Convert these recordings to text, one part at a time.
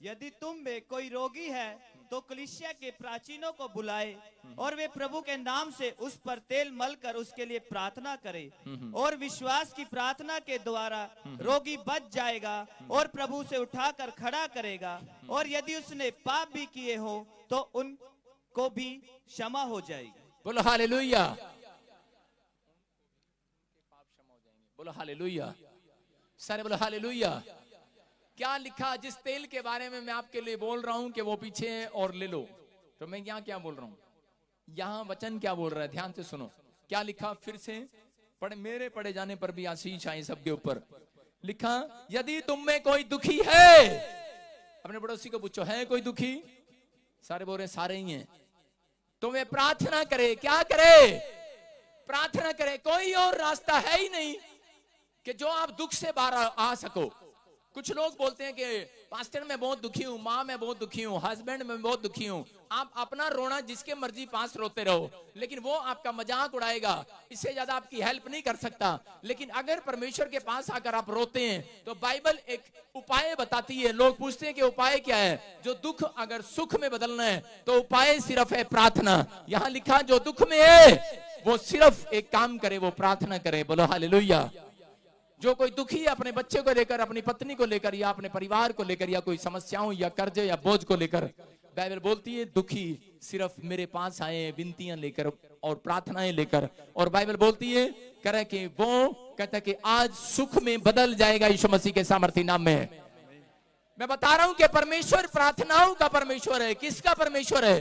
यदि तुम में कोई रोगी है तो कलीसिया के प्राचीनों को बुलाए और वे प्रभु के नाम से उस पर तेल मलकर उसके लिए प्रार्थना करे और विश्वास की प्रार्थना के द्वारा रोगी बच जाएगा और प्रभु से उठाकर खड़ा करेगा। और यदि उसने पाप भी किए हो तो उनको भी क्षमा हो जाएगी। बोलो हालेलुया, बोलो हालेलुया, सारे बोलो हालेलुया। क्या लिखा जिस तेल के बारे में मैं आपके लिए बोल रहा हूं कि वो पीछे है और ले लो, तो मैं यहाँ क्या बोल रहा हूं, यहाँ वचन क्या बोल रहा है, ध्यान से सुनो। क्या लिखा, फिर से पढ़े, मेरे पढ़े जाने पर भी आशीष आए सबके ऊपर। लिखा, यदि तुम में कोई दुखी है, अपने पड़ोसी को पूछो है कोई दुखी, सारे बोल रहे सारे ही हैं, तो वे प्रार्थना करे। क्या करे, प्रार्थना करे। कोई और रास्ता है ही नहीं कि जो आप दुख से बाहर आ सको। कुछ लोग बोलते हैं कि पास्टर मैं बहुत दुखी हूं, माँ मैं बहुत दुखी हूं, हस्बैंड मैं बहुत दुखी हूं। आप अपना रोना जिसके मर्जी पास रोते रहो, लेकिन वो आपका मजाक उड़ाएगा, इससे ज्यादा आपकी हेल्प नहीं कर सकता। लेकिन अगर परमेश्वर के पास आकर आप रोते हैं तो बाइबल एक उपाय बताती है। लोग पूछते हैं कि उपाय क्या है, जो दुख अगर सुख में बदलना है तो उपाय सिर्फ है प्रार्थना। यहाँ लिखा जो दुख में है वो सिर्फ एक काम करे, वो प्रार्थना करे। बोलो हालेलुया। जो कोई दुखी है अपने बच्चे को लेकर, अपनी पत्नी को लेकर, या अपने परिवार को लेकर, या कोई समस्याओं या कर्जे या बोझ को लेकर, बाइबल बोलती है दुखी सिर्फ मेरे पास आए विनतियां लेकर और प्रार्थनाएं लेकर। और बाइबल बोलती है करे कि वो कहता है कि आज सुख में बदल जाएगा यीशु मसीह के सामर्थ्य नाम में। मैं बता रहा हूं कि परमेश्वर प्रार्थनाओं का परमेश्वर है। किसका परमेश्वर है?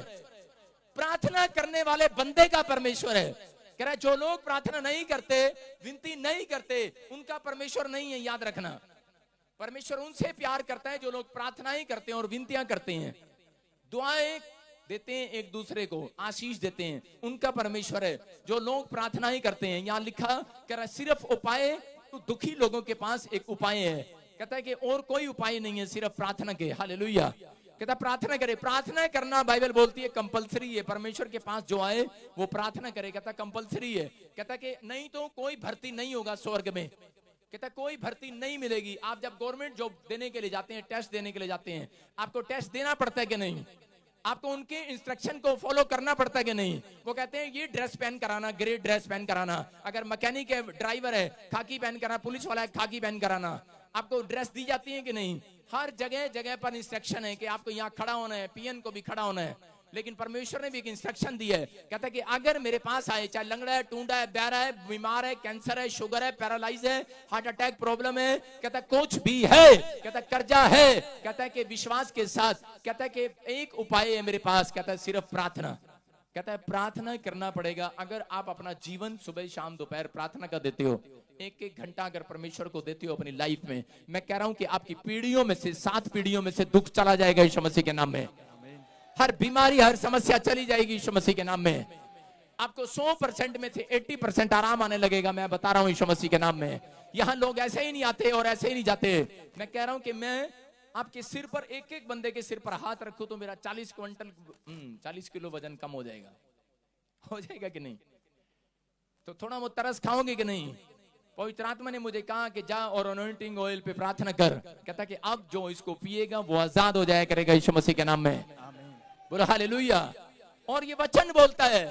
प्रार्थना करने वाले बंदे का परमेश्वर है। कह रहा है जो लोग प्रार्थना नहीं करते, विनती नहीं करते, उनका परमेश्वर नहीं है। याद रखना, परमेश्वर उनसे प्यार करता है जो लोग प्रार्थनाएं करते हैं और विनतियां करते हैं, दुआएं देते हैं, एक दूसरे को आशीष देते हैं, उनका परमेश्वर है। जो लोग प्रार्थनाएं करते हैं, यहां लिखा कह रहा है सिर्फ उपाय, तो दुखी लोगों के पास एक उपाय है। कहता है कि और कोई उपाय नहीं है सिर्फ प्रार्थना के। हालेलुया। कहता प्रार्थना करे। प्रार्थना करना बाइबल बोलती है कंपलसरी है। परमेश्वर के पास जो आए वो प्रार्थना करे, कहता कंपलसरी है। कहता कि नहीं तो कोई भर्ती नहीं होगा स्वर्ग में। कहता कोई भर्ती नहीं मिलेगी। आप जब गवर्नमेंट जॉब देने के लिए जाते हैं, टेस्ट देने के लिए जाते हैं, आपको टेस्ट देना पड़ता है कि नहीं? आपको उनके इंस्ट्रक्शन को फॉलो करना पड़ता है कि नहीं? वो कहते हैं ये ड्रेस पहन कराना, ग्रे ड्रेस पहन कराना। अगर मैकेनिक है, ड्राइवर है, खाकी पहन कराना, पुलिस वाला है, खाकी पहन कराना। आपको ड्रेस दी जाती है कि नहीं? हर जगह जगह पर इंस्ट्रक्शन है कि आपको यहाँ खड़ा होना है, पीएन को भी खड़ा होना है। लेकिन परमेश्वर ने भी एक इंस्ट्रक्शन दी है। कहता है कि अगर मेरे पास आए, चाहे लंगड़ा है, टूंडा है, बहरा है, बीमार है, कैंसर है, शुगर है, पैरालाइज है, हार्ट अटैक प्रॉब्लम है, कहता है कुछ भी है, कहता है कर्जा है, कहता है कि विश्वास के साथ, कहता है कि एक उपाय है मेरे पास, कहता है सिर्फ प्रार्थना। कहता है प्रार्थना करना पड़ेगा। अगर आप अपना जीवन सुबह शाम दोपहर प्रार्थना कर देते हो, एक एक घंटा अगर परमेश्वर को देते हो अपनी लाइफ में, मैं कह रहा हूं कि आपकी पीढ़ियों में से, 7 पीढ़ियों में से दुख चला जाएगा यीशु मसीह के नाम में। हर बीमारी, हर समस्या चली जाएगी यीशु मसीह के नाम में। आपको 100% में से 80% आराम आने लगेगा। मैं बता रहा हूं यीशु मसीह के नाम में। यहां लोग ऐसे ही नहीं आते और ऐसे ही नहीं जाते। मैं कह रहा हूं कि मैं आपके सिर पर, एक एक बंदे के सिर पर हाथ रखूं तो मेरा 40 किलो वजन कम हो जाएगा। हो जाएगा कि नहीं? तो थोड़ा बहुत तरस खाओगे कि नहीं? पवित्र आत्मा ने मुझे कहा कि जा और अनॉइंटिंग ऑयल पे प्रार्थना कर। कहता कि अब जो इसको पिएगा वो आजाद हो जाया करेगा यीशु मसीह के नाम में। बोलो हालेलुया। और ये वचन बोलता है।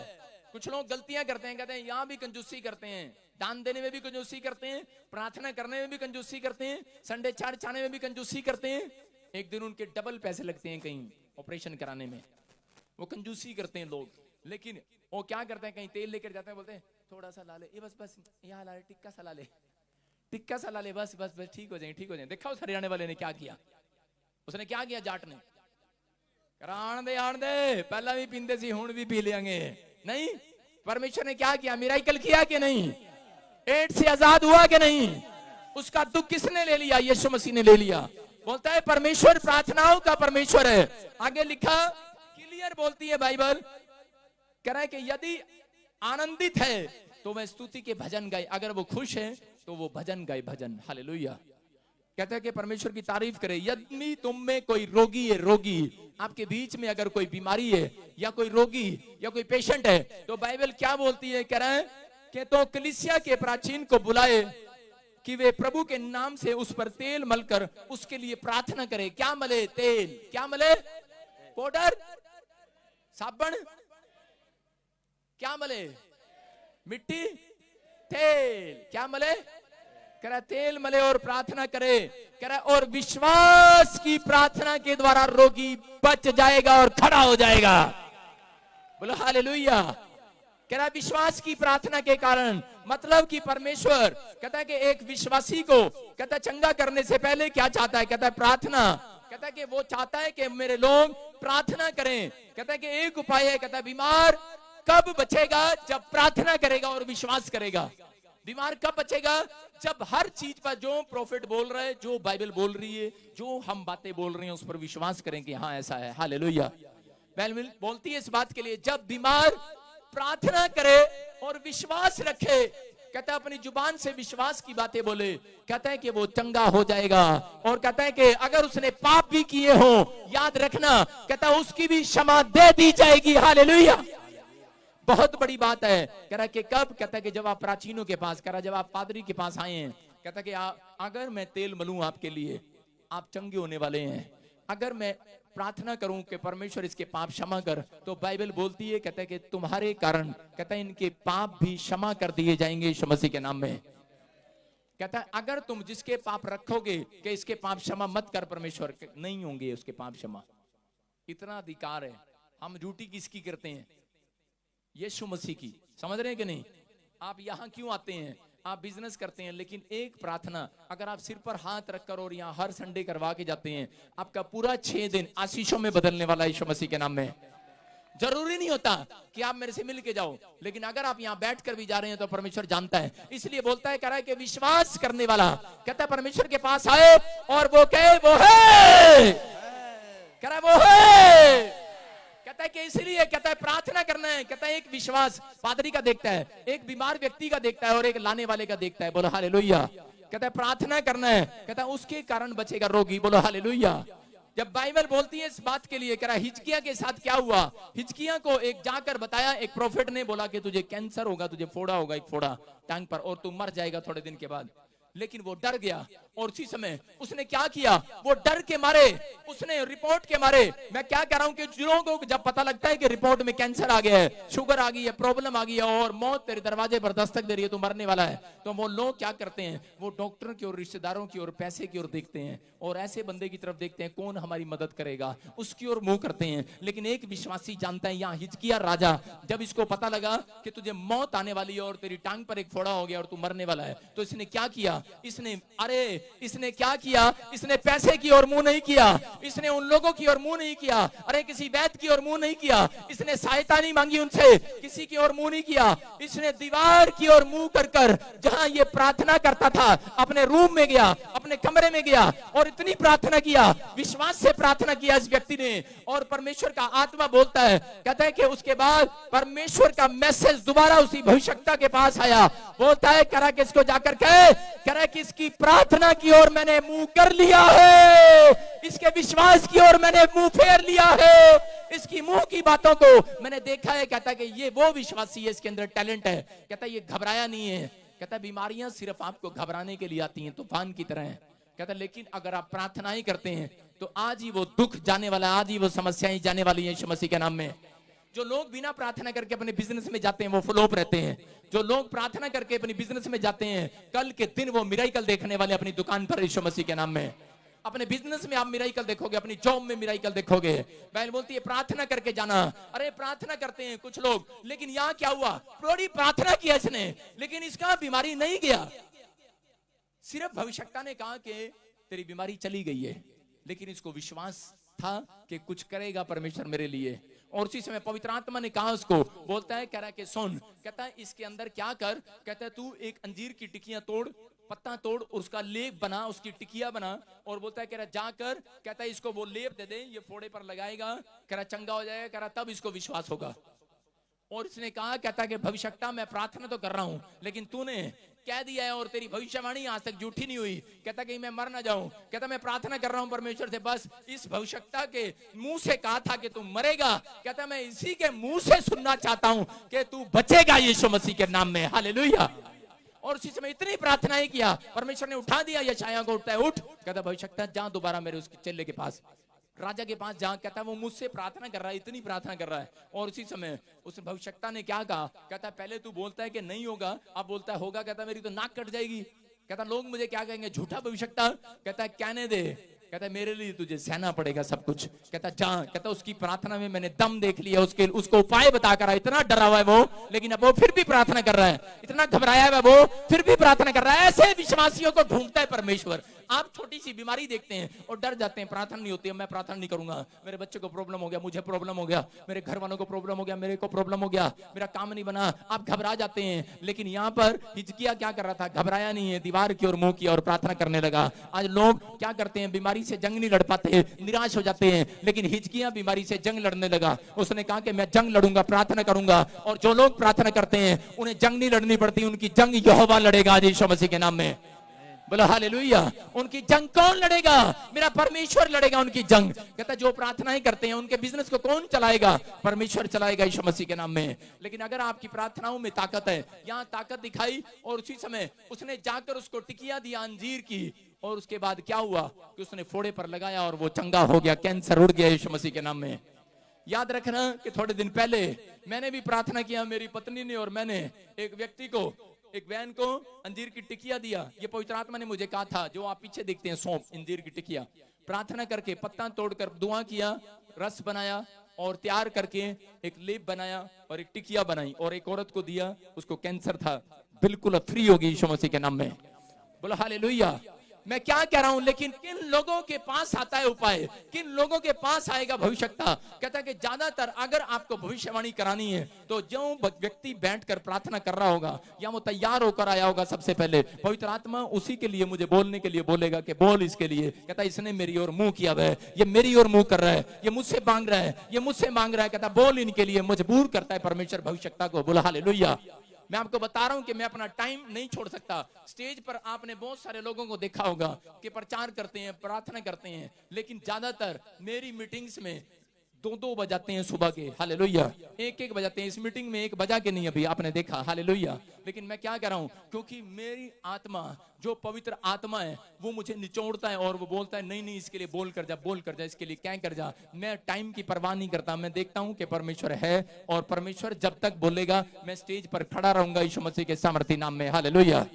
कुछ लोग गलतियां करते हैं, कहते हैं यहां भी कंजूसी करते हैं, दान देने में भी कंजूसी करते हैं, प्रार्थना करने में भी कंजूसी करते हैं, संडे चर्च आने में भी कंजूसी करते हैं। एक दिन उनके डबल पैसे लगते हैं कहीं ऑपरेशन कराने में, वो कंजूसी करते हैं लोग। लेकिन वो क्या करते हैं, कहीं तेल लेकर जाते हैं, बोलते हैं थोड़ा सा ला ले, ये बस यहाँ ला ले, टिक्का सा ला ले, टिक्का सा ला ले, बस बस बस ठीक हो जाए, ठीक हो जाए। देखा उस हरियाणा वाले ने क्या किया? उसने क्या किया? जाट ने आन दे पहला भी पींदे सी, हुण भी पी लेंगे। नहीं, परमेश्वर ने क्या किया? मिराकल किया कि नहीं? एड्स से आजाद हुआ कि नहीं? उसका दुख किसने ले लिया? यीशु मसीह ने ले लिया। बोलता है परमेश्वर प्रार्थनाओं का परमेश्वर है। आगे लिखा क्लियर बोलती है बाइबल, कह रहा है कि यदि आनंदित है तो वह स्तुति के भजन गाए, अगर वो खुश है तो वो भजन गाए, भजन। हालेलुया। कहता है कि परमेश्वर की तारीफ करे। यदि तुम में कोई रोगी है, रोगी आपके बीच में अगर कोई बीमारी है या कोई रोगी या कोई पेशेंट है, तो बाइबल क्या बोलती है? कह रहा है कि तो कलीसिया के प्राचीन को बुलाए। कि वे प्रभु के नाम से उस पर तेल मलकर उसके लिए प्रार्थना करें। क्या मले? तेल। क्या मले? पाउडर, साबुन, क्या मले? मिट्टी, तेल। क्या मले? कह रहा तेल मले और प्रार्थना करे। कह रहा और विश्वास की प्रार्थना के द्वारा रोगी बच जाएगा और खड़ा हो जाएगा। बोलो हालेलुया। कह रहा विश्वास की प्रार्थना के कारण, मतलब कि परमेश्वर कहता है कि एक विश्वासी को कहता है चंगा करने से पहले क्या चाहता है? कहता है प्रार्थना। कहता है कि वो चाहता है कि मेरे लोग प्रार्थना करें। कहता है कि एक उपाय है, कहता है बीमार कब बचेगा? जब प्रार्थना करेगा और विश्वास करेगा। बीमार कब बचेगा? जब हर चीज पर जो प्रोफेट बोल रहे, जो बाइबल बोल रही है, जो हम बातें बोल रहे हैं उस पर विश्वास करें कि हाँ ऐसा है। हालेलुया। बाइबल बोलती है इस बात के लिए, जब बीमार प्रार्थना करे और विश्वास रखे, कहता है अपनी जुबान से विश्वास की बातें बोले, कहता है कि वो चंगा हो जाएगा। और कहता है कि अगर उसने पाप भी किए हो, याद रखना, कहता है उसकी भी क्षमा दे दी जाएगी। हालेलुया। बहुत बड़ी बात है। कह रहा कि कब? कहता है कि जब आप प्राचीनों के पास, कह रहा जब आप पादरी के पास आए हैं, कहता कि अगर मैं तेल मलूं आपके लिए, आप चंगे होने वाले हैं। अगर मैं प्रार्थना करूं कि परमेश्वर इसके पाप क्षमा कर, तो बाइबल बोलती है, कहता है कि तुम्हारे कारण, कहता है इनके पाप भी क्षमा कर दिए जाएंगे यीशु मसीह के नाम में। कहता है अगर तुम जिसके पाप रखोगे कि इसके पाप क्षमा मत कर, परमेश्वर नहीं होंगे उसके पाप क्षमा। इतना अधिकार है। हम ड्यूटी किसकी करते हैं? यीशु मसीह की। समझ रहे हैं कि नहीं? आप यहाँ क्यों आते हैं? आप बिजनेस करते हैं, लेकिन एक प्रार्थना अगर आप सिर पर हाथ रखकर और यहाँ हर संडे करवा के जाते हैं, आपका पूरा 6 दिन आशीषों में बदलने वाला यीशु मसीह के नाम में। जरूरी नहीं होता कि आप मेरे से मिल के जाओ, लेकिन अगर आप यहाँ बैठकर भी जा रहे हैं तो परमेश्वर जानता है। इसलिए बोलता है, कह रहा है कि विश्वास करने वाला, कहता है परमेश्वर के पास आए और वो कहे वो है, कह रहा है वो है। कहता है कि इसलिए कहता है प्रार्थना करना है। कहता है एक विश्वास पादरी का देखता है, एक बीमार व्यक्ति का देखता है और एक लाने वाले का देखता है। बोलो हालेलुया। कहता है प्रार्थना करना है, कहता है उसके कारण बचेगा रोगी। बोलो हालेलुया। जब बाइबल बोलती है इस बात के लिए, कह रहा हिजकिया के साथ क्या हुआ? हिजकिया को एक जाकर बताया, एक प्रोफेट ने बोला कि तुझे कैंसर होगा, तुझे फोड़ा होगा, एक फोड़ा टांग पर, और तू मर जाएगा थोड़े दिन के बाद। लेकिन वो डर गया और उसी समय उसने क्या किया? वो डर के मारे, उसने रिपोर्ट के मारे, मैं क्या कह रहा हूं कि लोगों को जब पता लगता है कि रिपोर्ट में कैंसर आ गया है, शुगर आ गई है, प्रॉब्लम आ गई है और मौत तेरे दरवाजे पर दस्तक दे रही है, तू मरने वाला है, तो वो लोग क्या करते हैं? वो डॉक्टर की और रिश्तेदारों की और पैसे की ओर देखते हैं और ऐसे बंदे की तरफ देखते हैं कौन हमारी मदद करेगा, उसकी ओर मुंह करते हैं। लेकिन एक विश्वासी जानता है, यहाँ हिजकिया राजा, जब इसको पता लगा कि तुझे मौत आने वाली है और तेरी टांग पर एक फोड़ा हो गया और तू मरने वाला है, तो इसने क्या किया? इसने क्या किया? इसने पैसे की ओर मुंह नहीं किया, इसने उन लोगों की ओर मुंह नहीं किया, अरे किसी वैद्य की ओर मुंह नहीं किया, इसने सहायता नहीं मांगी उनसे, किसी की ओर मुंह नहीं किया, इसने दीवार की ओर मुंह कर जहां ये प्रार्थना करता था अपने रूम में गया, अपने कमरे में गया और इतनी प्रार्थना किया, विश्वास से प्रार्थना किया इस व्यक्ति ने। और परमेश्वर का आत्मा बोलता है, कहता है कि उसके बाद परमेश्वर का मैसेज दोबारा उसी भविष्यवक्ता के पास आया, बोलता है करा कि इसको जाकर कह कि इसकी प्रार्थना की ओर मैंने मुंह कर लिया है, इसके विश्वास की ओर मैंने मुंह फेर लिया है, इसकी मुंह की बातों को मैंने देखा है। कहता है कि ये वो विश्वासी है, इसके अंदर टैलेंट है। कहता है ये घबराया नहीं है। कहता है बीमारियां सिर्फ आपको घबराने के लिए आती हैं, तूफान की तरह है। कहता है लेकिन अगर आप प्रार्थनाएं करते हैं तो आज ही वो दुख जाने वाला, आज ही वो समस्याएं जाने वाली है यीशु मसीह के नाम में। जो लोग बिना प्रार्थना करके अपने बिजनेस में जाते हैं वो फ्लॉप रहते हैं। जो लोग प्रार्थना करके अपनी बिजनेस में जाते हैं, कल के दिन वो मिराकल देखने वाले अपनी दुकान पर यीशु मसीह के नाम में। अपने बिजनेस में आप मिराकल देखोगे, अपनी जॉब में मिराकल देखोगे। बाइबल बोलती है प्रार्थना करके जाना। अरे प्रार्थना करते हैं कुछ लोग, लेकिन यहाँ क्या हुआ? बड़ी प्रार्थना किया इसने, लेकिन इसका बीमारी नहीं गया। सिर्फ भविष्यवक्ता ने कहा कि तेरी बीमारी चली गई है, लेकिन इसको विश्वास था कि कुछ करेगा परमेश्वर मेरे लिए। और उसी समय पवित्र आत्मा ने कहा उसको, बोलता है कह रहा कि सुन, कहता है इसके अंदर क्या कर, कहता है तू एक अंजीर की टिकियां तोड़, पत्ता तोड़, उसका लेप बना, उसकी टिकिया बना, और बोलता है कह रहा जाकर, कहता है इसको वो लेप दे दे, ये फोड़े पर लगाएगा, कह रहा चंगा हो जाएगा, कह रहा तब इसको विश्वास होगा। और इसने कहा, कहता है कि भविष्यवक्ता मैं प्रार्थना तो कर रहा हूं, लेकिन तूने कह दिया है और तेरी भविष्यवाणी आज तक झूठी नहीं हुई। कहता कि मैं मर ना जाऊं, कहता मैं प्रार्थना कर रहा हूं परमेश्वर से, बस इस भविष्यवक्ता के मुंह से कहा था कि तू मरेगा, कहता मैं इसी के मुंह से सुनना चाहता हूं कि तू बचेगा यीशु मसीह के नाम में। हालेलुया। और उसी समय इतनी प्रार्थनाएं किया, परमेश्वर ने उठा दिया यशायाह को। उठता है, उठ, कहता भविष्यवक्ता जा दोबारा मेरे उसके चेले के पास, राजा के पास जा। कहता है वो मुझसे प्रार्थना कर रहा है, इतनी प्रार्थना कर रहा है। और उसी समय उस भविष्यवक्ता ने क्या कहा, कहता है पहले तू बोलता है कि नहीं होगा, अब बोलता है होगा। कहता है मेरी तो नाक कट जाएगी। कहता लोग मुझे क्या कहेंगे, झूठा भविष्यवक्ता। कहता है कहने दे, कहता है मेरे लिए तुझे सहना पड़ेगा सब कुछ। कहता जा, कहता उसकी प्रार्थना में मैंने दम देख लिया, उसको उपाय बता कर, इतना डरा हुआ है वो, लेकिन अब वो फिर भी प्रार्थना कर रहा है, इतना घबराया है वो फिर भी प्रार्थना कर रहा है। ऐसे विश्वासियों को ढूंढता है परमेश्वर। आप छोटी सी बीमारी देखते हैं और डर जाते हैं, प्रार्थना नहीं होती है, मैं प्रार्थना नहीं करूंगा, मेरे बच्चे को प्रॉब्लम हो गया, मुझे प्रॉब्लम हो गया, मेरे घर वालों को प्रॉब्लम हो गया, मेरे को प्रॉब्लम हो गया, मेरा काम नहीं बना, आप घबरा जाते हैं। लेकिन यहाँ पर हिजकिय्याह क्या कर रहा था, घबराया नहीं है, दीवार की ओर मुंह किया और प्रार्थना करने लगा। आज लोग क्या करते हैं, बीमारी से जंग नहीं लड़ पाते, निराश हो जाते हैं, लेकिन हिजकिय्याह बीमारी से जंग लड़ने लगा। उसने कहा कि मैं जंग लड़ूंगा, प्रार्थना करूंगा। और जो लोग प्रार्थना करते हैं उन्हें जंग नहीं लड़नी पड़ती, उनकी जंग यहोवा लड़ेगा आज यीशु मसीह के नाम में। बोलो हालेलुया। उनकी जंग कौन लड़ेगा, मेरा परमेश्वर लड़ेगा उनकी जंग। कहता जो प्रार्थनाएं करते हैं उनके बिजनेस को कौन चलाएगा, परमेश्वर चलाएगा यीशु मसीह के नाम में। लेकिन अगर आपकी प्रार्थनाओं में ताकत है, यहाँ ताकत दिखाई और उसी समय उसने जाकर उसको टिकिया दिया अंजीर की, और उसके बाद क्या हुआ कि उसने फोड़े पर लगाया और वो चंगा हो गया, कैंसर उड़ गया यीशु मसीह के नाम में। याद रखना कि थोड़े दिन पहले मैंने भी प्रार्थना किया, मेरी पत्नी ने और मैंने एक व्यक्ति को, एक बहन को अंजीर की टिकिया दिया। ये पवित्र आत्मा ने मुझे कहा था, जो आप पीछे देखते हैं सौंफ, अंजीर की टिकिया, प्रार्थना करके पत्ता तोड़कर दुआ किया, रस बनाया और तैयार करके एक लेप बनाया और एक टिकिया बनाई और एक औरत को दिया, उसको कैंसर था, बिल्कुल फ्री होगी यीशु मसीह के नाम में। बोलो हालेलुया। मैं क्या कह रहा हूं, लेकिन किन लोगों के पास आता है उपाय, किन लोगों के पास आएगा भविष्यवक्ता। कहता है कि ज्यादातर अगर आपको भविष्यवाणी करानी है तो जो व्यक्ति बैठकर प्रार्थना कर रहा होगा या वो तैयार होकर आया होगा, सबसे पहले पवित्र आत्मा उसी के लिए मुझे बोलने के लिए बोलेगा कि बोल इसके लिए। कहता है इसने मेरी ओर मुंह किया है, ये मेरी ओर मुंह कर रहा है, ये मुझसे मांग रहा है, ये मुझसे मांग रहा है। कहता बोल इनके लिए, मजबूर करता है परमेश्वर भविष्यवक्ता को। बोला हालेलुया। मैं आपको बता रहा हूं कि मैं अपना टाइम नहीं छोड़ सकता। स्टेज पर आपने बहुत सारे लोगों को देखा होगा कि प्रचार करते हैं, प्रार्थना करते हैं, लेकिन ज्यादातर मेरी मीटिंग्स में 2-2 बजाते हैं सुबह के, हालेलुया, 1-1 बजाते हैं। इस मीटिंग में 1 बजा के नहीं अभी आपने देखा, हालेलुया। लेकिन मैं क्या कह रहा हूं, क्योंकि मेरी आत्मा, जो पवित्र आत्मा है, वो मुझे निचोड़ता है और वो बोलता है नहीं नहीं इसके लिए बोल कर जा, बोल कर जा, इसके लिए क्या कर जा। मैं टाइम की परवाह नहीं करता, मैं देखता हूं कि परमेश्वर है और परमेश्वर जब तक बोलेगा मैं स्टेज पर खड़ा रहूंगा यीशु मसीह के सामर्थी नाम में, हालेलुया।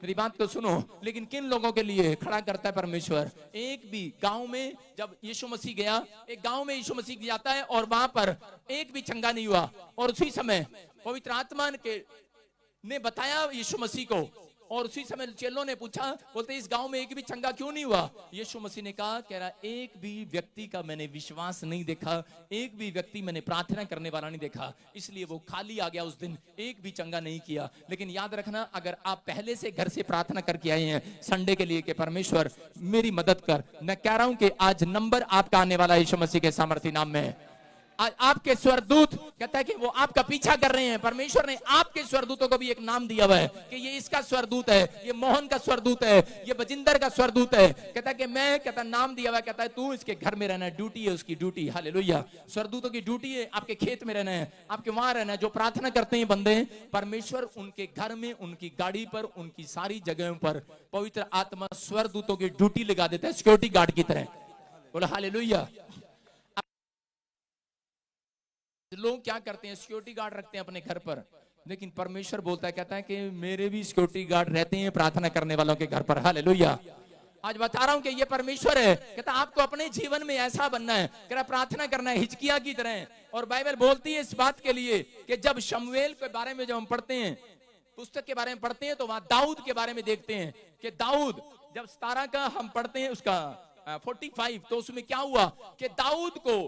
मेरी बात को सुनो। लेकिन किन लोगों के लिए खड़ा करता है परमेश्वर। एक भी गांव में जब यीशु मसीह गया, एक गांव में यीशु मसीह जाता है और वहां पर एक भी चंगा नहीं हुआ, और उसी समय पवित्र आत्मा ने बताया यीशु मसीह को, और उसी समय चेलों ने पूछा, बोलते इस गांव में एक भी चंगा क्यों नहीं हुआ। यीशु मसीह ने कहा, कह रहा एक भी व्यक्ति का मैंने विश्वास नहीं देखा, एक भी व्यक्ति मैंने प्रार्थना करने वाला नहीं देखा, इसलिए वो खाली आ गया उस दिन, एक भी चंगा नहीं किया। लेकिन याद रखना, अगर आप पहले से घर से प्रार्थना करके आए हैं संडे के लिए कि परमेश्वर मेरी मदद कर, मैं कह रहा हूं कि आज नंबर आपका आने वाला है यीशु मसीह के सामर्थी नाम में। आपके स्वर्गदूत कहता है कि वो आपका पीछा कर रहे हैं। परमेश्वर ने आपके स्वर्गदूतों को भी एक नाम दिया हुआ है कि ये इसका स्वर्गदूत है, ये मोहन का स्वर्गदूत है, ये बजिंदर का स्वर्गदूत है। कहता है कि मैं, कहता नाम दिया हुआ है, कहता है तू इसके घर में रहना है, ड्यूटी है उसकी, ड्यूटी, हालेलुया। स्वर्गदूतों की ड्यूटी है आपके खेत में रहना है, आपके वहां रहना है। जो प्रार्थना करते हैं बंदे, परमेश्वर उनके घर में, उनकी गाड़ी पर, उनकी सारी जगहों पर पवित्र आत्मा स्वर्गदूतों की ड्यूटी लगा देता है, सिक्योरिटी गार्ड की तरह। बोला हालेलुया। लोग क्या करते हैं, सिक्योरिटी गार्ड रखते हैं अपने घर पर, लेकिन परमेश्वर बोलता है, कहता है कि मेरे भी सिक्योरिटी गार्ड रहते हैं प्रार्थना करने वालों के घर पर, हालेलुया। आज बता रहा हूं कि ये परमेश्वर है। कहता आपको अपने जीवन में ऐसा बनना है, कहता प्रार्थना करना है हिजकिय्याह की तरह। और बाइबल बोलती है इस बात के लिए कि जब शमूएल के बारे में जब हम पढ़ते हैं, पुस्तक के बारे में पढ़ते हैं, तो वहां दाऊद के बारे में देखते हैं कि दाऊद, जब 17 का हम पढ़ते हैं उसका 45, तो उसमें क्या हुआ कि दाऊद को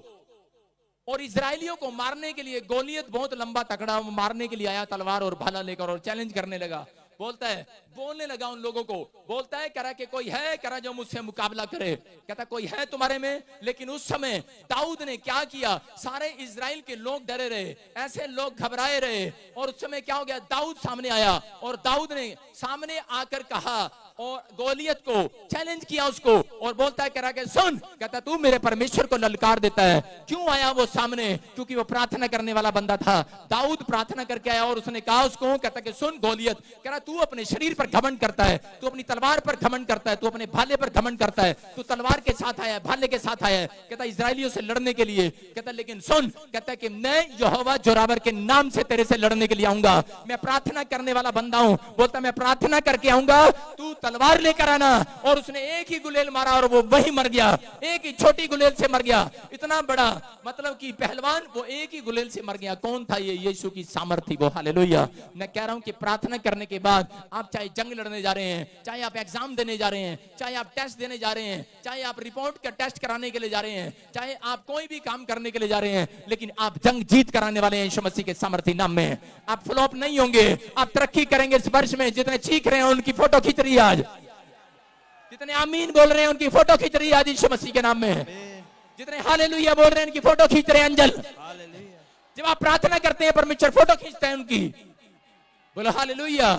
और इजरायलियों को मारने के लिए गोलियत बहुत लंबा तकड़ा मारने के लिए आया तलवार और भाला लेकर और चैलेंज करने लगा। बोलता है, बोलने लगा उन लोगों को, बोलता है, कह रहा कि कोई है, कह रहा जो मुझसे मुकाबला करे, कहता कोई है तुम्हारे में। लेकिन उस समय दाऊद ने क्या किया, सारे इजराइल के लोग डरे रहे, ऐसे लोग घबराए रहे, और उस समय क्या हो गया, दाऊद सामने आया और दाऊद ने सामने आकर कहा और गोलियत को चैलेंज किया उसको, और बोलता है, कह रहा कि सुन, कहता तू मेरे परमेश्वर को ललकार देता है। क्यों आया वो सामने? क्योंकि वो प्रार्थना करने वाला बंदा था। दाऊद प्रार्थना करके आया और उसने कहा उसको, कहता कि सुन गोलियत, कह रहा तू अपने शरीर पर घमंड करता है, तू अपनी तलवार पर घमंड करता है, तू अपने भाले पर घमंड करता है, तू तलवार के साथ आया, भाले के साथ आया है, कहता इजरायलियों से लड़ने के लिए। कहता लेकिन सुन, कहता कि मैं यहोवा जोरावर के नाम से तेरे से लड़ने के लिए आऊंगा। मैं प्रार्थना करने वाला बंदा हूं। बोलता मैं प्रार्थना करके आऊंगा, तू तलवार लेकर आना। और उसने एक ही गुलेल मारा और वो वही मर गया, एक ही छोटी गुलेल से मर गया। इतना बड़ा मतलब कि पहलवान, वो एक ही गुलेल से मर गया। कौन था ये? यीशु की सामर्थ थी वो। हालेलुया। मैं कह रहा हूं कि प्रार्थना करने के बाद आप चाहे जंग लड़ने जा रहे हैं, चाहे आप एग्जाम देने जा रहे हैं, चाहे आप टेस्ट देने जा रहे हैं, चाहे आप रिपोर्ट का टेस्ट कराने के लिए जा रहे हैं, चाहे आप कोई भी काम करने के लिए जा रहे हैं, लेकिन आप जंग जीत कराने वाले हैं यीशु मसीह के सामर्थी नाम में। आप फ्लॉप नहीं होंगे, आप तरक्की करेंगे इस वर्ष में। जितने चीख रहे हैं उनकी फोटो खींच रही है आज, जितने आमीन बोल रहे हैं उनकी फोटो खींच रही है आज यीशु मसीह के नाम में। जितने हालेलुया बोल रहे हैं उनकी फोटो खींच रहे हैं अंजल। जब आप प्रार्थना करते हैं परमेश्वर फोटो खींचता है उनकी। बोलो हालेलुया।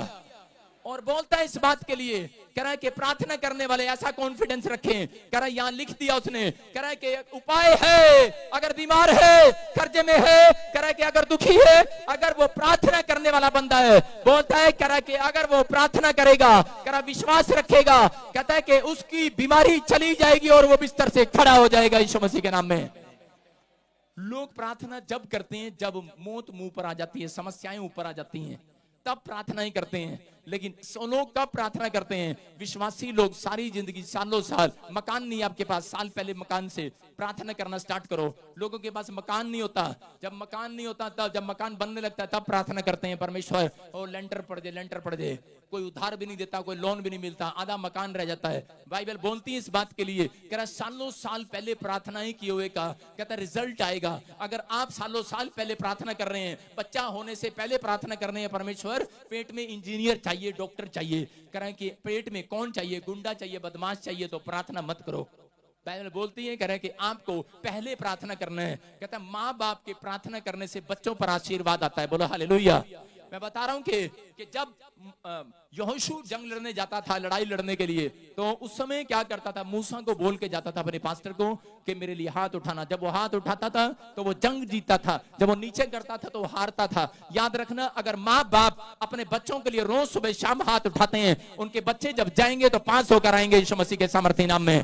और बोलता है इस बात के लिए, कह रहा है कि प्रार्थना करने वाले ऐसा कॉन्फिडेंस रखें। कह रहा है यहां लिख दिया उसने, कह रहा है कि उपाय है, अगर बीमार है, कर्जे में है, कह रहा है कि अगर दुखी है, अगर वो प्रार्थना करने वाला बंदा है, बोलता है कह रहा है कि अगर वो प्रार्थना करेगा, कह रहा विश्वास रखेगा, कहता है कि उसकी बीमारी चली जाएगी और वो बिस्तर से खड़ा हो जाएगा यीशु मसीह के नाम में। लोग प्रार्थना जब करते हैं जब मौत मुंह पर आ जाती है, समस्याएं ऊपर आ जाती हैं, तब प्रार्थना ही करते हैं। लेकिन लोग कब प्रार्थना करते हैं? विश्वासी लोग सारी जिंदगी, सालों साल, मकान नहीं आपके पास, साल पहले मकान से प्रार्थना करना स्टार्ट करो। लोगों के पास मकान नहीं होता, जब मकान नहीं होता तब, जब मकान बनने लगता है तब प्रार्थना करते हैं, परमेश्वर ओ लेंटर पड़ जाए, लेंटर पड़ जाए। कोई उधार भी नहीं देता, कोई लोन भी नहीं मिलता, आधा मकान रह जाता है। बाइबल बोलती है इस बात के लिए, कह रहा सालों साल पहले प्रार्थना ही किए हुए का, कहता रिजल्ट आएगा। अगर आप सालों साल पहले प्रार्थना कर रहे हैं, बच्चा होने से पहले प्रार्थना कर रहे हैं, परमेश्वर पेट में इंजीनियर चाहिए, डॉक्टर चाहिए, कह रहे हैं कि पेट में कौन चाहिए? गुंडा चाहिए, बदमाश चाहिए, तो प्रार्थना मत करो। बाइबल बोलती है, कह रहे हैं कि आपको पहले प्रार्थना करना है। कहता है माँ बाप की प्रार्थना करने से बच्चों पर आशीर्वाद आता है। बोलो हालेलुया। मैं बता रहा हूं कि जब यहोशू जंग लड़ने जाता था, लड़ाई लड़ने के लिए, तो उस समय क्या करता था? मूसा को बोल के जाता था अपने पास्टर को कि मेरे लिए हाथ उठाना। जब वो हाथ उठाता था तो वो जंग जीतता था, जब वो नीचे करता था तो वो हारता था। याद रखना, अगर माँ बाप अपने बच्चों के लिए रोज सुबह शाम हाथ उठाते हैं, उनके बच्चे जब जाएंगे तो पास होकर आएंगे यीशु मसीह के सामर्थी नाम में।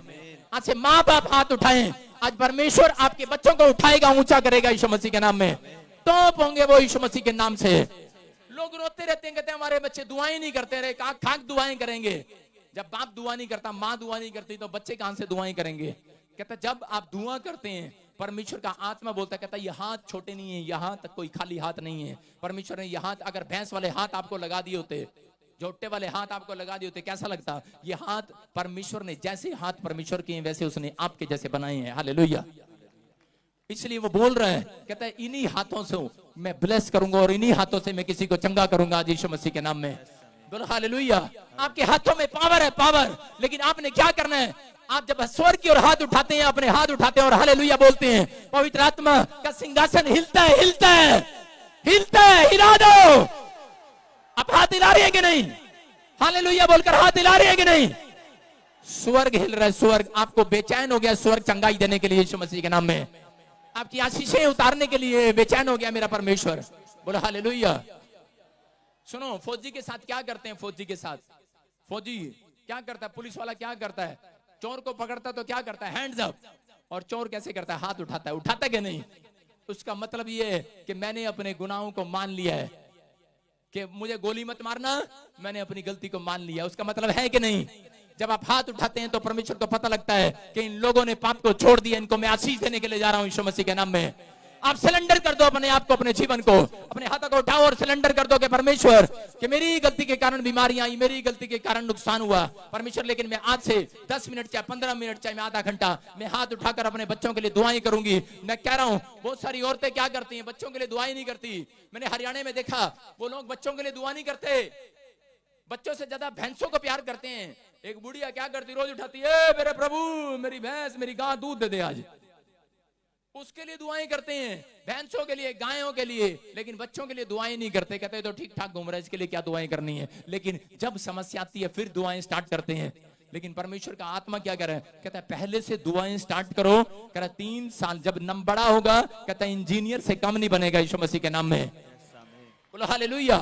आज से माँ बाप हाथ उठाएं, आज परमेश्वर आपके बच्चों को उठाएगा, ऊंचा करेगा यीशु मसीह के नाम में। तो होंगे वो यीशु मसीह के नाम से। लोग रोते रहते हैं, कहते हैं हमारे बच्चे दुआएं नहीं करते रहे। खाक दुआएं करेंगे। जब बाप दुआ नहीं करता, माँ दुआ नहीं करती, तो बच्चे कहां से दुआएं करेंगे? कहता जब आप दुआ करते हैं, परमेश्वर का आत्मा बोलता है, कहता ये हाथ छोटे नहीं है, यहाँ तक कोई खाली हाथ नहीं है। परमेश्वर ने ये हाथ, अगर भैंस वाले हाथ आपको लगा दिए होते, जोटे वाले हाथ आपको लगा दिए होते, कैसा लगता? ये हाथ परमेश्वर ने, जैसे हाथ परमेश्वर के हैं वैसे उसने आपके जैसे बनाए हैं। हालेलुया। इसलिए वो बोल रहा है, कहता है इन्हीं हाथों से मैं ब्लेस करूंगा और इन्हीं हाथों से मैं किसी को चंगा करूंगा आज यीशु मसीह के नाम में। बोलो हालेलुया। आपके हाथों में पावर है, पावर। लेकिन आपने क्या करना है? आप जब स्वर्ग की ओर हाथ उठाते हैं, अपने हाथ उठाते हैं और हालेलुया बोलते हैं, पवित्र आत्मा का सिंहासन हिलता है, हिलता है, हिलता है। हिला दो। आप हाथ हिला रहे हैं कि नहीं? हालेलुया बोलकर हाथ हिला रहे हैं कि नहीं? स्वर्ग हिल रहा है, स्वर्ग आपको बेचैन हो गया, स्वर्ग चंगाई देने के लिए यीशु मसीह के नाम में, आपकी आशीषें उतारने के लिए बेचैन हो गया मेरा परमेश्वर। बोलो हालेलुया। सुनो, फौजी के साथ क्या करते हैं? फौजी के साथ फौजी क्या करता है? पुलिस वाला क्या करता है? चोर को पकड़ता तो क्या करता है? Hands up. और चोर कैसे करता है? हाथ उठाता है। उठाता कि नहीं? उसका मतलब ये है कि मैंने अपने गुनाहों को मान लिया है, कि मुझे गोली मत मारना, मैंने अपनी गलती को मान लिया। उसका मतलब है कि नहीं? जब आप हाथ उठाते हैं तो परमेश्वर को पता लगता है कि इन लोगों ने पाप को छोड़ दिया, इनको मैं आशीष देने के लिए जा रहा हूं यीशु मसीह के नाम में। आप सिलेंडर कर दो अपने आप को, अपने जीवन को, अपने हाथों को उठाओ और सिलेंडर कर दो कि परमेश्वर, कि मेरी गलती के कारण बीमारियां आई, मेरी गलती के कारण नुकसान हुआ परमेश्वर, लेकिन मैं आज से 10 मिनट चाहे 15 मिनट चाहे मैं आधा घंटा मैं हाथ उठाकर अपने बच्चों के लिए दुआएं करूंगी। मैं कह रहा हूं बहुत सारी औरतें क्या करती हैं? बच्चों के लिए दुआएं नहीं करती। मैंने हरियाणा में देखा, वो लोग बच्चों के लिए दुआ नहीं करते, बच्चों से ज्यादा भैंसों को प्यार करते हैं। एक बुढ़िया क्या करती, रोज उठाती है, मेरे प्रभु मेरी भैंस मेरी गां दूध दे दे आज। उसके लिए दुआएं करते हैं, भैंसों के लिए, गायों के लिए, लेकिन बच्चों के लिए दुआएं नहीं करते। कहते हैं तो ठीक ठाक घूम रहा है, इसके लिए क्या दुआएं करनी है। लेकिन जब समस्या आती है फिर दुआएं स्टार्ट करते हैं। लेकिन परमेश्वर का आत्मा क्या कर रहा है, कहता है पहले से दुआएं स्टार्ट करो। कह रहा 3 साल जब नम बड़ा होगा, कहता है इंजीनियर से कम नहीं बनेगा यीशु मसीह के नाम में। बोलो हालेलुया।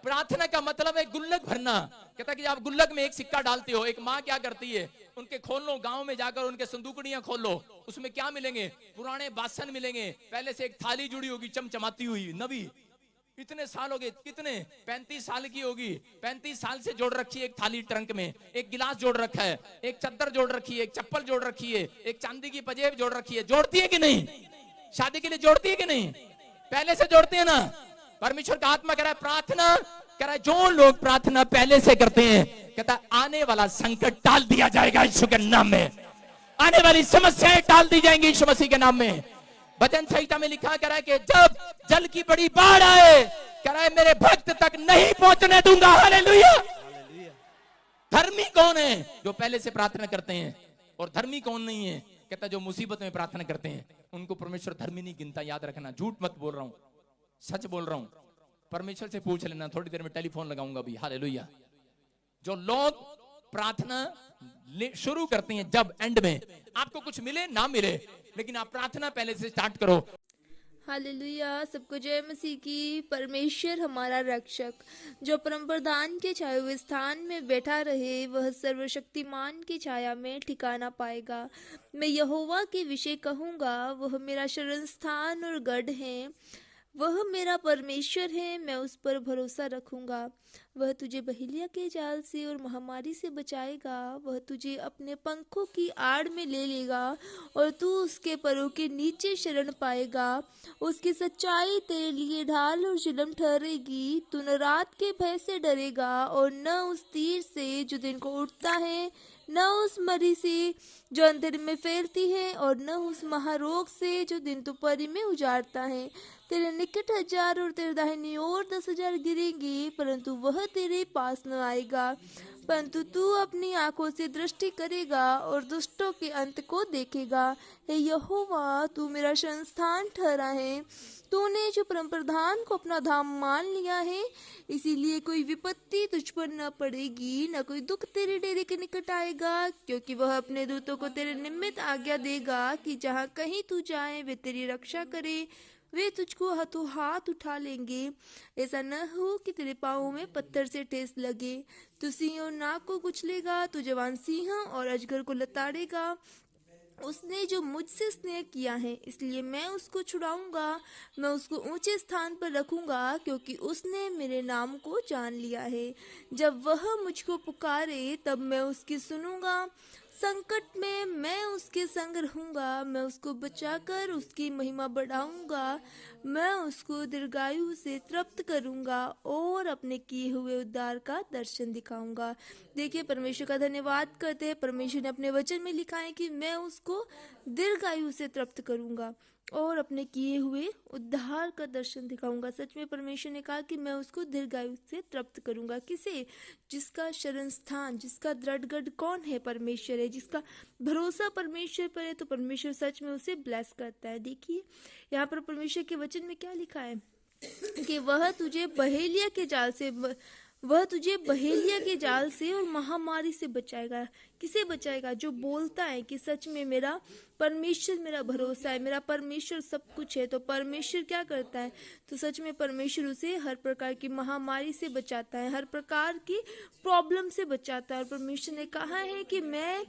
प्रार्थना का मतलब है गुल्लक भरना। कहता कि आप गुल्लक में एक सिक्का डालते हो, एक माँ क्या करती है, उनके खोल लो, गांव में जाकर उनके संदूकड़ियां खोल लो, उसमें क्या मिलेंगे, पुराने बासन मिलेंगे, पहले से एक थाली जुड़ी होगी चमचमाती हुई नवी, इतने साल हो गए, कितने 35 साल की होगी, 35 साल से जोड़ रखी है एक थाली ट्रंक में, एक गिलास जोड़ रखा है, एक चद्दर जोड़ रखी है, एक चप्पल जोड़ रखी है, एक चांदी की पजेब जोड़ रखी है। जोड़ती है कि नहीं? शादी के लिए जोड़ती है कि नहीं? पहले से जोड़ती है ना। परमेश्वर का आत्मा कह रहा है प्रार्थना, कह रहा है जो लोग प्रार्थना पहले से करते हैं, कहता है आने वाला संकट टाल दिया जाएगा यीशु के नाम में, आने वाली समस्याएं टाल दी जाएंगी यीशु मसीह के नाम में। वचन संहिता में लिखा कह रहा है कि जब जल की बड़ी बाढ़ आए, कह रहा है मेरे भक्त तक नहीं पहुंचने दूंगा। हालेलुया। धर्मी कौन है? जो पहले से प्रार्थना करते हैं। और धर्मी कौन नहीं है? कहता जो मुसीबत में प्रार्थना करते हैं उनको परमेश्वर धर्मी नहीं गिनता। याद रखना, झूठ मत बोल रहा हूं, सच बोल रहा हूं। परमेश्वर से पूछ लेना, थोड़ी देर में टेलीफोन लगाऊंगा भी। हालेलुया। जो लोग प्रार्थना शुरू करते हैं जब एंड में, आपको कुछ मिले ना मिले, लेकिन आप प्रार्थना पहले से स्टार्ट करो। हालेलुया। सबको जय मसीह की। परमेश्वर हमारा रक्षक, जो परम प्रधान के छाए हुए स्थान में बैठा रहे, वह सर्वशक्तिमान की छाया में ठिकाना पाएगा। मैं यहोवा के विषय कहूँगा, वह मेरा शरण स्थान और गढ़ है, वह मेरा परमेश्वर है, मैं उस पर भरोसा रखूंगा। वह तुझे बहेलिया के जाल से और महामारी से बचाएगा। वह तुझे अपने पंखों की आड़ में ले लेगा और तू उसके परों के नीचे शरण पाएगा। उसकी सच्चाई तेरे लिए ढाल और चिलम ठहरेगी। तू न रात के भय से डरेगा और न उस तीर से जो दिन को उठता है, न उस मरी से जो अंधेरे में फैलती है, और न उस महारोग से जो दिन दोपहरी में उजाड़ता है। तेरे निकट 1000 और तेरे दाहिनी ओर 10,000 गिरेंगे, परंतु वह तेरे पास न आएगा। परंतु तू अपनी आंखों से दृष्टि करेगा और दुष्टों के अंत को देखेगा। हे यहोवा, तू मेरा शरण स्थान ठहरा है। तूने जो परम प्रधान को अपना धाम मान लिया है, इसीलिए कोई विपत्ति तुझ पर न पड़ेगी, न कोई दुख तेरे डेरे के निकट आएगा, क्योंकि वह अपने दूतों को तेरे निमित्त आज्ञा देगा कि जहाँ कहीं तू जाए वे तेरी रक्षा करे। वे तुझको हाथों हाथ उठा लेंगे, ऐसा न हो कि तेरे पाँवों में पत्थर से ठेस लगे। तू सिंह और नाग को कुचलेगा, तू जवान सिंह और अजगर को लताड़ेगा। उसने जो मुझसे स्नेह किया है, इसलिए मैं उसको छुड़ाऊंगा। मैं उसको ऊंचे स्थान पर रखूंगा, क्योंकि उसने मेरे नाम को जान लिया है। जब वह मुझको पुकारे, तब मैं उसकी सुनूंगा। संकट में मैं उसके संग रहूंगा। मैं उसको बचाकर उसकी महिमा बढ़ाऊंगा। मैं उसको दीर्घायु से तृप्त करूंगा और अपने किए हुए उद्धार का दर्शन दिखाऊंगा। देखिए, परमेश्वर का धन्यवाद करते हैं। परमेश्वर ने अपने वचन में लिखा है कि मैं उसको दीर्घायु से तृप्त करूंगा और अपने किए हुए उद्धार का दर्शन दिखाऊंगा। सच में परमेश्वर ने कहा कि मैं उसको दीर्घायु से तृप्त करूंगा। किसे? जिसका शरण स्थान, जिसका दृढ़ गढ़ कौन है? परमेश्वर है। जिसका भरोसा परमेश्वर पर है, तो परमेश्वर सच में उसे ब्लेस करता है। देखिए यहाँ पर परमेश्वर के वचन में क्या लिखा है कि वह तुझे बहेलिया के जाल से और महामारी से बचाएगा। किसे बचाएगा? जो बोलता है कि सच में मेरा परमेश्वर मेरा भरोसा है, मेरा परमेश्वर सब कुछ है। तो परमेश्वर क्या करता है? तो सच में परमेश्वर उसे हर प्रकार की महामारी से बचाता है, हर प्रकार की प्रॉब्लम से बचाता है। और परमेश्वर ने कहा है कि मैं,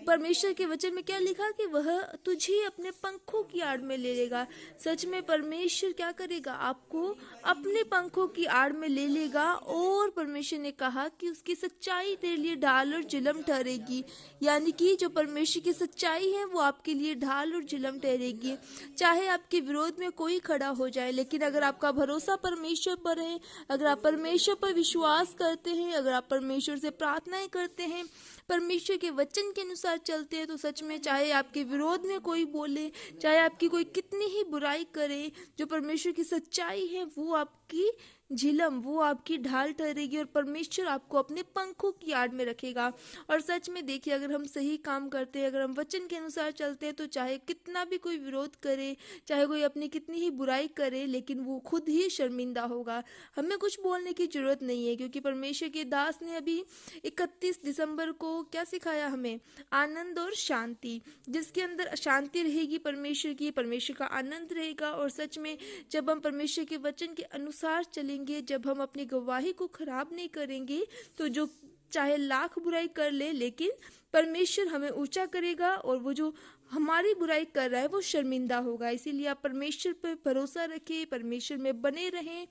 परमेश्वर के वचन में क्या लिखा कि वह तुझे अपने पंखों की आड़ में ले लेगा। सच में परमेश्वर क्या करेगा? आपको अपने पंखों की आड़ में ले लेगा। और परमेश्वर ने कहा कि उसकी सच्चाई तेरे लिए ढाल और झिलम ठहरेगी। यानी कि जो परमेश्वर की सच्चाई है वो आपके लिए ढाल और झिलम ठहरेगी। चाहे आपके विरोध में कोई खड़ा हो जाए, लेकिन अगर आपका भरोसा परमेश्वर पर है, अगर आप परमेश्वर पर विश्वास करते हैं, अगर आप परमेश्वर से प्रार्थनाएं करते हैं, परमेश्वर के वचन के अनुसार चलते हैं, तो सच में चाहे आपके विरोध में कोई बोले, चाहे आपकी कोई कितनी ही बुराई करे, जो परमेश्वर की सच्चाई है वो आपकी झिलम वो आपकी ढाल ठहरेगी और परमेश्वर आपको अपने पंखों की आड़ में रखेगा। और सच में देखिए, अगर हम सही काम करते हैं, अगर हम वचन के अनुसार चलते हैं, तो चाहे कितना भी कोई विरोध करे, चाहे कोई अपनी कितनी ही बुराई करे, लेकिन वो खुद ही शर्मिंदा होगा। हमें कुछ बोलने की जरूरत नहीं है, क्योंकि परमेश्वर के दास ने अभी 31 दिसंबर को क्या सिखाया हमें? आनंद और शांति। जिसके अंदर शांति रहेगी परमेश्वर की, परमेश्वर का आनंद रहेगा। और सच में जब हम परमेश्वर के वचन के अनुसार चलेंगे, जब हम अपनी गवाही को खराब नहीं करेंगे, तो जो चाहे लाख बुराई कर ले, लेकिन परमेश्वर हमें ऊंचा करेगा और वो जो हमारी बुराई कर रहा है वो शर्मिंदा होगा। इसीलिए आप परमेश्वर पर भरोसा रखें, परमेश्वर में बने रहें,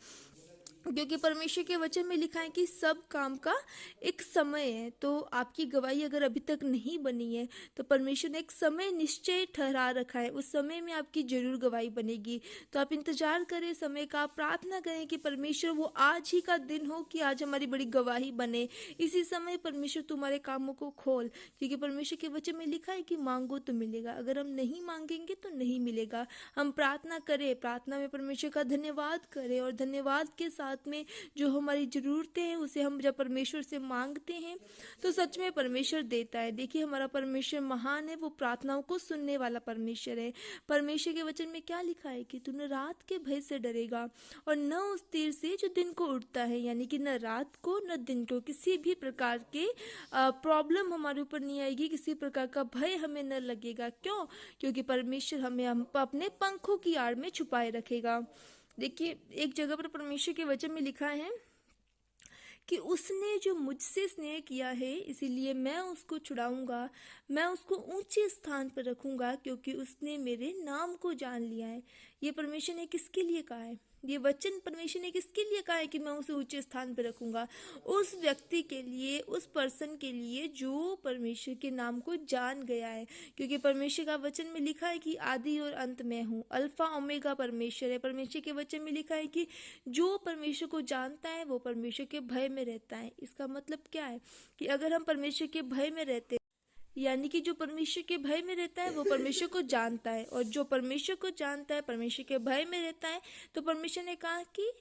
क्योंकि परमेश्वर के वचन में लिखा है कि सब काम का एक समय है। तो आपकी गवाही अगर अभी तक नहीं बनी है, तो परमेश्वर ने एक समय निश्चय ठहरा रखा है, उस समय में आपकी जरूर गवाही बनेगी। तो आप इंतजार करें समय का, प्रार्थना करें कि परमेश्वर वो आज ही का दिन हो कि आज हमारी बड़ी गवाही बने। इसी समय परमेश्वर तुम्हारे कामों को खोल, क्योंकि परमेश्वर के वचन में लिखा है कि मांगो तो मिलेगा, अगर हम नहीं मांगेंगे तो नहीं मिलेगा। हम प्रार्थना करें, प्रार्थना में परमेश्वर का धन्यवाद करें, और धन्यवाद के साथ में जो हमारी जरूरतें हैं उसे हम जब परमेश्वर से मांगते हैं तो सच में परमेश्वर देता है। देखिए, हमारा परमेश्वर महान है, वो प्रार्थनाओं को सुनने वाला परमेश्वर है। परमेश्वर के वचन में क्या लिखा है कि तू न रात के भय से डरेगा और न उस तीर से जो दिन को उठता है, यानी कि न रात को न दिन को किसी भी प्रकार के प्रॉब्लम हमारे ऊपर नहीं आएगी, किसी प्रकार का भय हमें न लगेगा। क्यों? क्योंकि परमेश्वर हमें अपने पंखों की आड़ में छुपाए रखेगा। देखिए, एक जगह पर परमेश्वर के वचन में लिखा है कि उसने जो मुझसे स्नेह किया है, इसीलिए मैं उसको छुड़ाऊंगा, मैं उसको ऊंचे स्थान पर रखूंगा, क्योंकि उसने मेरे नाम को जान लिया है। ये परमेश्वर ने किसके लिए कहा है? ये वचन परमेश्वर ने किसके लिए कहा है कि मैं उसे ऊंचे स्थान पर रखूंगा? उस व्यक्ति के लिए, उस पर्सन के लिए जो परमेश्वर के नाम को जान गया है। क्योंकि परमेश्वर का वचन में लिखा है कि आदि और अंत मैं हूँ, अल्फा ओमेगा परमेश्वर है। परमेश्वर के वचन में लिखा है कि जो परमेश्वर को जानता है वो परमेश्वर के भय में रहता है। इसका मतलब क्या है कि अगर हम परमेश्वर के भय में रहते, यानी कि जो परमेश्वर के भय में रहता है वो परमेश्वर को जानता है, और जो परमेश्वर को जानता है, परमेश्वर के भय में रहता है, तो परमेश्वर ने कहा कि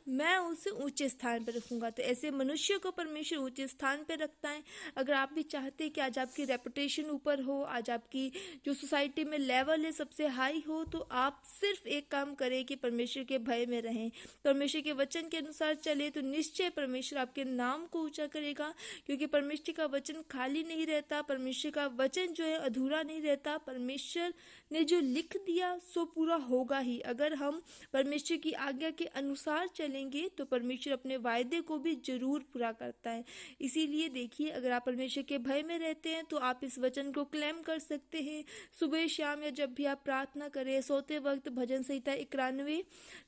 मैं उसे ऊंचे स्थान पर रखूंगा। तो ऐसे मनुष्य को परमेश्वर ऊंचे स्थान पर रखता है। अगर आप भी चाहते हैं कि आज आपकी रेपुटेशन ऊपर हो, आज आपकी जो सोसाइटी में लेवल है सबसे हाई हो, तो आप सिर्फ एक काम करें कि परमेश्वर के भय में रहें, परमेश्वर के वचन के अनुसार चले, तो निश्चय परमेश्वर आपके नाम को ऊंचा करेगा। क्योंकि परमेश्वर का वचन खाली नहीं रहता, परमेश्वर का वचन जो है अधूरा नहीं रहता। परमेश्वर ने जो लिख दिया सो पूरा होगा ही। अगर हम परमेश्वर की आज्ञा के अनुसार चलेंगे तो परमेश्वर अपने वायदे को भी जरूर पूरा करता है। इसीलिए देखिए, अगर आप परमेश्वर के भय में रहते हैं तो आप इस वचन को क्लेम कर सकते हैं। सुबह शाम या जब भी आप प्रार्थना करें, सोते वक्त भजन संहिता 91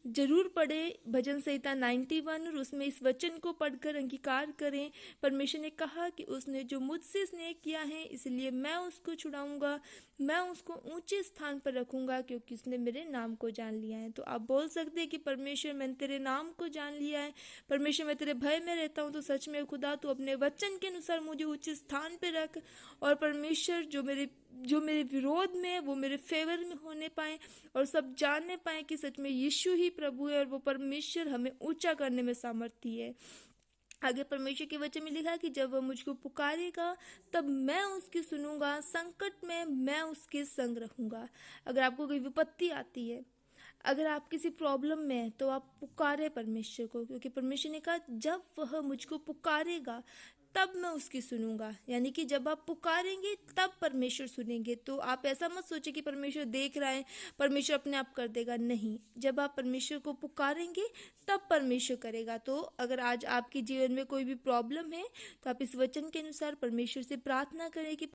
जरूर पढ़े, भजन संहिता 91, और उसमें इस वचन को पढ़कर अंगीकार करें। परमेश्वर ने कहा कि उसने जो मुझसे स्नेह किया है, इसलिए मैं उसको छुड़ाऊंगा, मैं उसको ऊंचे स्थान पर रखूंगा, क्योंकि उसने मेरे नाम को जान लिया है। तो आप बोल सकते हैं कि परमेश्वर, मैंने तेरे नाम को जान लिया है, परमेश्वर मैं तेरे भय में रहता हूँ, तो सच में खुदा तू अपने वचन के अनुसार मुझे ऊंचे स्थान पे रख, और परमेश्वर जो मेरे विरोध में वो मेरे फेवर में होने पाए, और सब जानने पाए कि सच में यीशु ही प्रभु है, और वो परमेश्वर हमें ऊंचा करने में सामर्थी है। आगे परमेश्वर के वचन में लिखा कि जब वह मुझको पुकारेगा तब मैं उसकी सुनूंगा, संकट में मैं उसके संग रहूंगा। अगर आपको कोई विपत्ति आती है, अगर आप किसी प्रॉब्लम में हैं, तो आप पुकारे परमेश्वर को, क्योंकि परमेश्वर ने कहा जब वह मुझको पुकारेगा तब मैं उसकी सुनूंगा। यानी कि जब आप पुकारेंगे तब परमेश्वर सुनेंगे। तो आप ऐसा मत सोचिए कि परमेश्वर देख रहा है, परमेश्वर अपने आप कर देगा। नहीं, जब आप परमेश्वर को पुकारेंगे तब परमेश्वर करेगा। तो अगर आज आपके जीवन में कोई भी प्रॉब्लम है, तो आप इस वचन के अनुसार परमेश्वर से प्रार्थना करें कि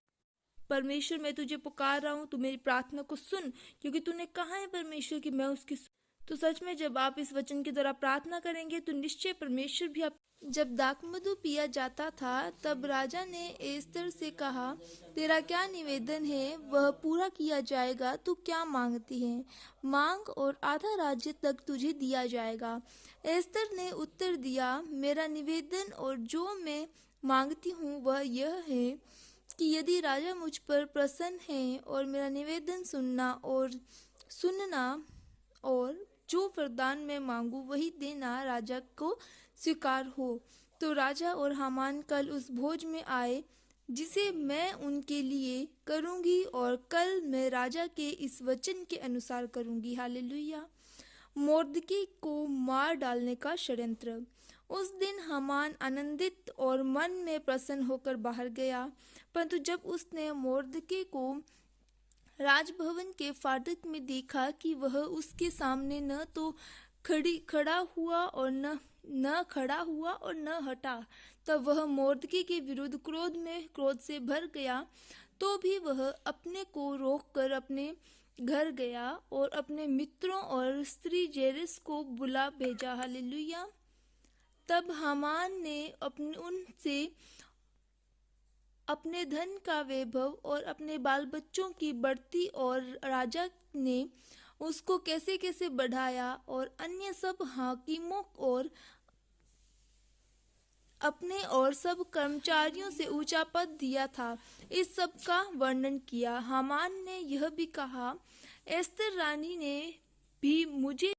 परमेश्वर मैं तुझे पुकार रहा हूँ, तू मेरी प्रार्थना को सुन, क्योंकि तूने कहा है परमेश्वर कि मैं उसकी। तो सच में जब आप इस वचन के द्वारा प्रार्थना करेंगे तो निश्चय परमेश्वर भी आप। जब दाखमधु पिया जाता था तब राजा ने एस्तर से कहा, तेरा क्या निवेदन है, वह पूरा किया जाएगा। तू क्या मांगती है? मांग और आधा राज्य तक तुझे दिया जाएगा। एस्तर ने उत्तर दिया, मेरा निवेदन और जो मैं मांगती हूँ वह यह है कि यदि राजा मुझ पर प्रसन्न है और मेरा निवेदन सुनना और जो वरदान मैं मांगू वही देना राजा को स्वीकार हो। तो राजा और हामान कल उस भोज में आए जिसे मैं उनके लिए करूंगी, और कल मैं राजा के इस वचन के अनुसार करूंगी। हालेलुया। मोर्दकी को मार डालने का षड्यंत्र। उस दिन हामान आनंदित और मन में प्रसन्न होकर बाहर गया, परंतु जब उसने मोर्दकी को राजभवन के फाटक में देखा कि वह उसके सामने न तो खड़ा हुआ और न हटा, तब वह मोर्दकी के विरुद्ध क्रोध से भर गया। तो भी वह अपने को रोककर अपने घर गया और अपने मित्रों और स्त्री जेरेस को बुला भेजा। हालेलुया। तब हामान ने उनसे अपने धन का वैभव और अपने बाल बच्चों की बढ़ती और राजा ने उसको कैसे कैसे बढ़ाया और अन्य सब हाकिमों और अपने और सब कर्मचारियों से ऊंचा पद दिया था, इस सब का वर्णन किया। हामान ने यह भी कहा, एस्तर रानी ने भी मुझे